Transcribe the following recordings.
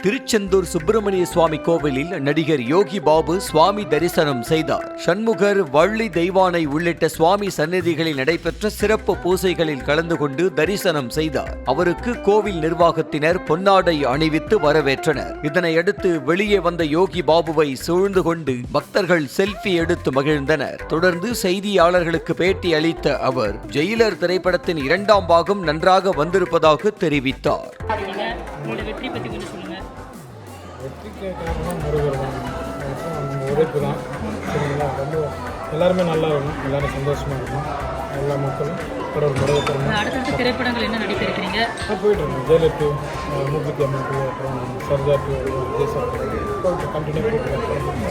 திருச்செந்தூர் சுப்பிரமணிய சுவாமி கோவிலில் நடிகர் யோகி பாபு சுவாமி தரிசனம் செய்தார். சண்முகர், வள்ளி தெய்வானை உள்ளிட்ட சுவாமி சன்னதிகளில் நடைபெற்ற சிறப்பு பூசைகளில் கலந்து கொண்டு தரிசனம் செய்தார். அவருக்கு கோவில் நிர்வாகத்தினர் பொன்னாடை அணிவித்து வரவேற்றனர். இதனையடுத்து வெளியே வந்த யோகி பாபுவை சூழ்ந்து கொண்டு பக்தர்கள் செல்ஃபி எடுத்து மகிழ்ந்தனர். தொடர்ந்து செய்தியாளர்களுக்கு பேட்டி அளித்த அவர் ஜெயிலர் திரைப்படத்தின் 2ஆம் பாகம் நன்றாக வந்திருப்பதாக தெரிவித்தார். வெற்றிக்கு காரணம் முருகர் தான். நம்ம உழைப்பு தான். சரிங்களா? ரொம்ப எல்லாருமே நல்லா இருக்கும், எல்லாரும் சந்தோஷமாக இருக்கும், எல்லா மக்களும் ஒரு முறையை அடுத்தடுத்த திரைப்படங்கள் என்ன நடிப்பிருக்கிறீங்க? போயிட்டுருக்கோம். ஜெயலலிதா, மூக்குத்தி அம்மன், அப்புறம் சர்ஜா, விஜய் சார் போயிட்டு கண்டினியூ போயிட்டு.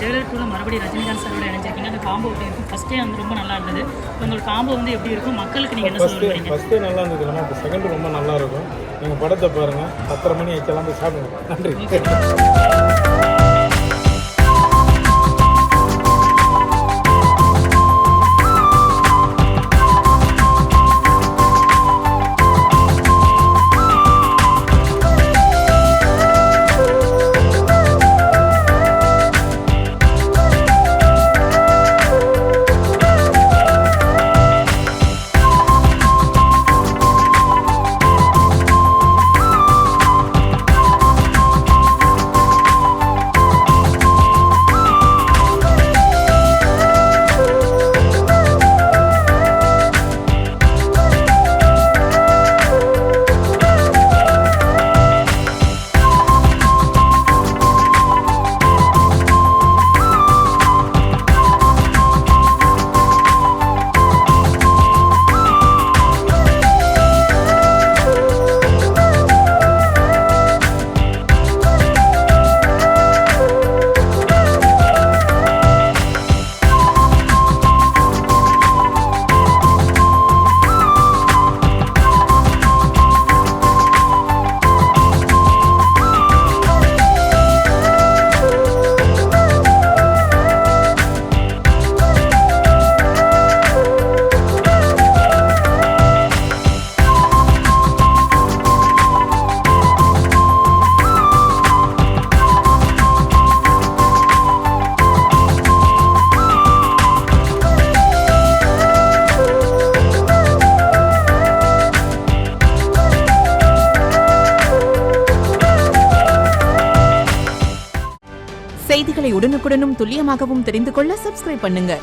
ஜெயலலிதா மறுபடியும் ரஜினிகாந்த் சாரோட இணைஞ்சிருக்கீங்க. அந்த காம்போ எப்படி இருக்கும்? ஃபஸ்ட்டே வந்து ரொம்ப நல்லா இருந்தது. உங்களுக்கு காம்போ வந்து எப்படி இருக்கும்? மக்களுக்கு நீங்கள் என்ன சொல்லுவீங்க? ஃபஸ்ட்டே நல்லா இருந்தது இல்லைன்னா இப்போ செகண்ட் ரொம்ப நல்லா இருக்கும். நீங்கள் படத்தை பாருங்கள். 10:30 மணி ஆச்செல்லாம் போய் சாப்பிடுங்க. நன்றி. செய்திகளை உடனுக்குடனும் துல்லியமாகவும் தெரிந்து கொள்ள சப்ஸ்கிரைப் பண்ணுங்க.